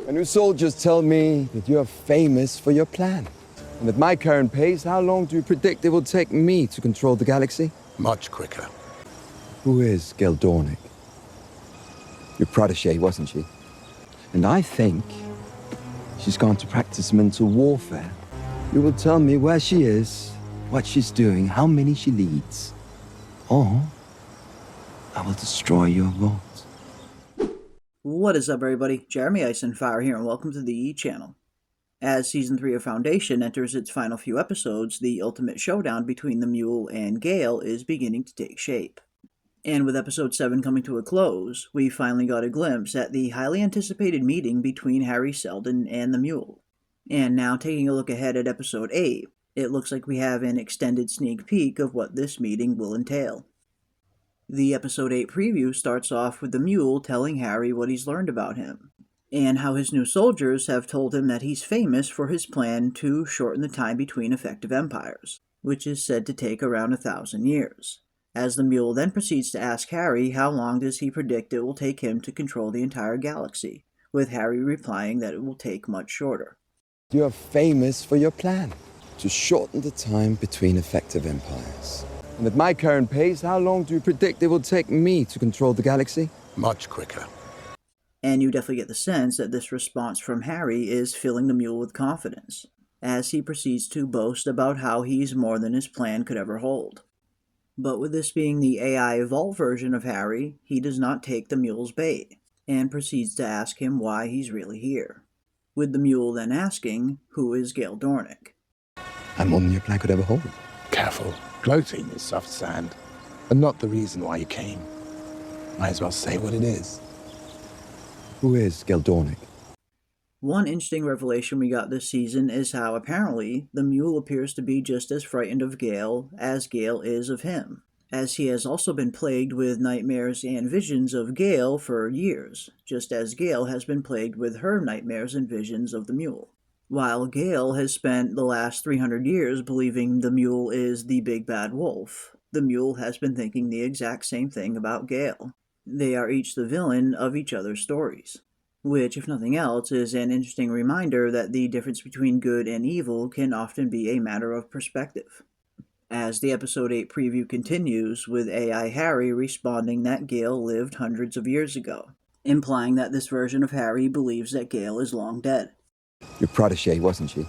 My new soldiers tell me that you are famous for your plan. And at my current pace, how long do you predict it will take me to control the galaxy? Much quicker. Who is Gail Dornick? Your protégé, wasn't she? And I think she's gone to practice mental warfare. You will tell me where she is, what she's doing, how many she leads. Or I will destroy your vault. What is up, everybody? Jeremy Eisenfire here, and welcome to the channel. As Season 3 of Foundation enters its final few episodes, the ultimate showdown between the Mule and Gail is beginning to take shape. And with Episode 7 coming to a close, we finally got a glimpse at the highly anticipated meeting between Harry Seldon and the Mule. And now, taking a look ahead at Episode 8, it looks like we have an extended sneak peek of what this meeting will entail. The Episode 8 preview starts off with the Mule telling Harry what he's learned about him, and how his new soldiers have told him that he's famous for his plan to shorten the time between effective empires, which is said to take around 1,000 years. As the Mule then proceeds to ask Harry how long does he predict it will take him to control the entire galaxy, with Harry replying that it will take much shorter. You are famous for your plan to shorten the time between effective empires. And at my current pace, how long do you predict it will take me to control the galaxy? Much quicker. And you definitely get the sense that this response from Harry is filling the Mule with confidence, as he proceeds to boast about how he's more than his plan could ever hold. But with this being the AI evolved version of Harry, he does not take the Mule's bait, and proceeds to ask him why he's really here, with the Mule then asking, who is Gail Dornick? I'm more than your plan could ever hold. Careful. Gloating is soft sand, and not the reason why you came. Might as well say what it is. Who is Gail Dornick? One interesting revelation we got this season is how apparently the Mule appears to be just as frightened of Gail as Gail is of him, as he has also been plagued with nightmares and visions of Gail for years, just as Gail has been plagued with her nightmares and visions of the Mule. While Gail has spent the last 300 years believing the Mule is the big bad wolf, the Mule has been thinking the exact same thing about Gail. They are each the villain of each other's stories, which, if nothing else, is an interesting reminder that the difference between good and evil can often be a matter of perspective. As the Episode 8 preview continues, with AI Harry responding that Gail lived hundreds of years ago, implying that this version of Harry believes that Gail is long dead. Your protégé, wasn't she?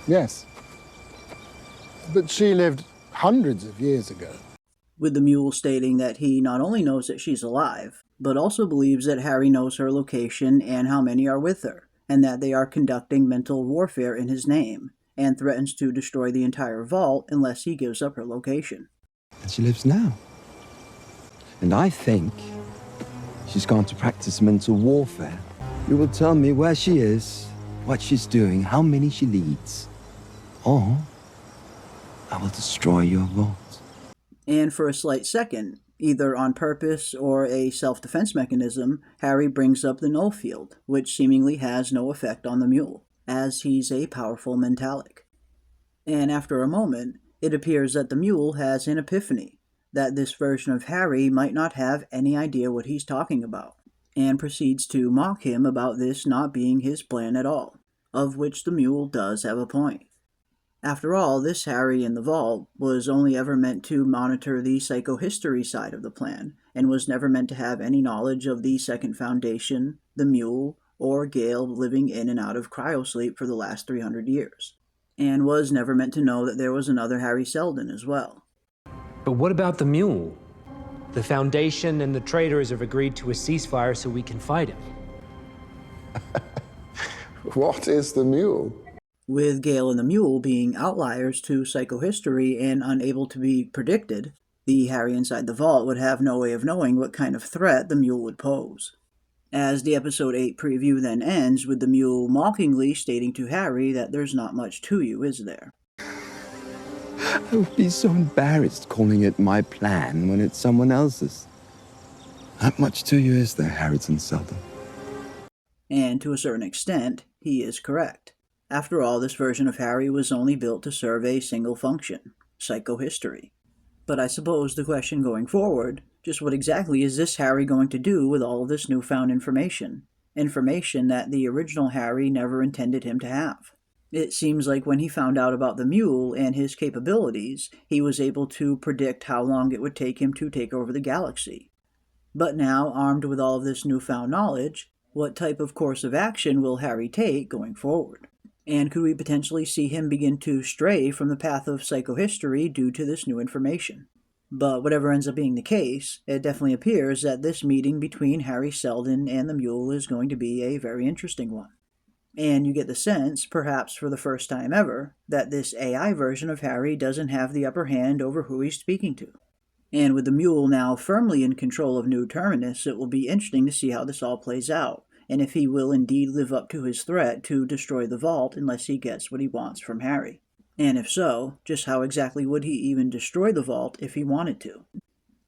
Yes. But she lived hundreds of years ago. With the Mule stating that he not only knows that she's alive, but also believes that Harry knows her location and how many are with her, and that they are conducting mental warfare in his name, and threatens to destroy the entire vault unless he gives up her location. And she lives now. And I think she's gone to practice mental warfare. You will tell me where she is, what she's doing, how many she leads. Or I will destroy your vault. And for a slight second, either on purpose or a self-defense mechanism, Harry brings up the null field, which seemingly has no effect on the Mule, as he's a powerful mentalic. And after a moment, it appears that the Mule has an epiphany, that this version of Harry might not have any idea what he's talking about, and proceeds to mock him about this not being his plan at all, of which the Mule does have a point. After all, this Harry in the vault was only ever meant to monitor the psychohistory side of the plan, and was never meant to have any knowledge of the Second Foundation, the Mule, or Gail living in and out of cryosleep for the last 300 years, and was never meant to know that there was another Harry Seldon as well. But what about the Mule? The Foundation and the traitors have agreed to a ceasefire so we can fight him. What is the Mule? With Gail and the Mule being outliers to psychohistory and unable to be predicted, the Harry inside the vault would have no way of knowing what kind of threat the Mule would pose. As the Episode 8 preview then ends with the Mule mockingly stating to Harry that there's not much to you, is there? I would be so embarrassed calling it my plan when it's someone else's. Not much to you, is there, Harrison Seldon? And to a certain extent, he is correct. After all, this version of Harry was only built to serve a single function, psychohistory. But I suppose the question going forward, just what exactly is this Harry going to do with all of this newfound information? information that the original Harry never intended him to have. It seems like when he found out about the Mule and his capabilities, he was able to predict how long it would take him to take over the galaxy. But now, armed with all of this newfound knowledge, what type of course of action will Harry take going forward? And could we potentially see him begin to stray from the path of psychohistory due to this new information? But whatever ends up being the case, it definitely appears that this meeting between Harry Seldon and the Mule is going to be a very interesting one. And you get the sense, perhaps for the first time ever, that this AI version of Harry doesn't have the upper hand over who he's speaking to. And with the Mule now firmly in control of New Terminus, it will be interesting to see how this all plays out, and if he will indeed live up to his threat to destroy the vault unless he gets what he wants from Harry. And if so, just how exactly would he even destroy the vault if he wanted to?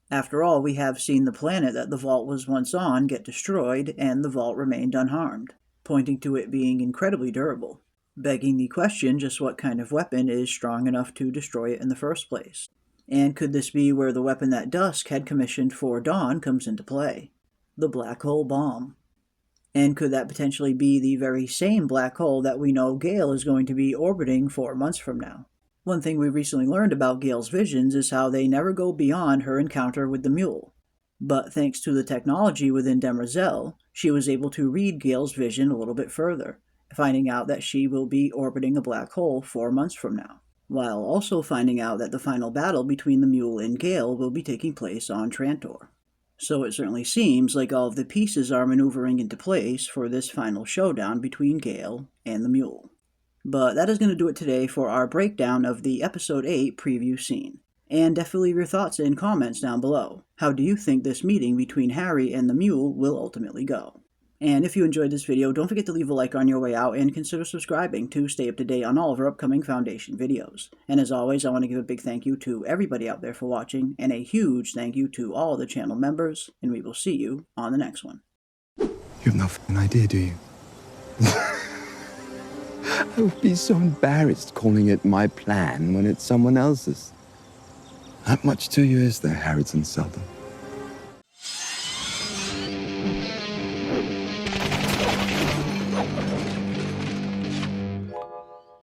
After all, we have seen the planet that the vault was once on get destroyed, and the vault remained unharmed, pointing to it being incredibly durable, begging the question just what kind of weapon is strong enough to destroy it in the first place. And could this be where the weapon that Dusk had commissioned for Dawn comes into play? The black hole bomb. And could that potentially be the very same black hole that we know Gail is going to be orbiting 4 months from now? One thing we recently learned about Gail's visions is how they never go beyond her encounter with the Mule. But thanks to the technology within Demerzel, she was able to read Gail's vision a little bit further, finding out that she will be orbiting a black hole 4 months from now, while also finding out that the final battle between the Mule and Gail will be taking place on Trantor. So it certainly seems like all of the pieces are maneuvering into place for this final showdown between Gail and the Mule. But that is going to do it today for our breakdown of the Episode 8 preview scene. And definitely leave your thoughts and comments down below. How do you think this meeting between Harry and the Mule will ultimately go? And if you enjoyed this video, don't forget to leave a like on your way out and consider subscribing to stay up to date on all of our upcoming Foundation videos. And as always, I want to give a big thank you to everybody out there for watching, and a huge thank you to all the channel members, and we will see you on the next one. You have no f***ing idea, do you? I would be so embarrassed calling it my plan when it's someone else's. Not much to you, is there, Harrison Seldon?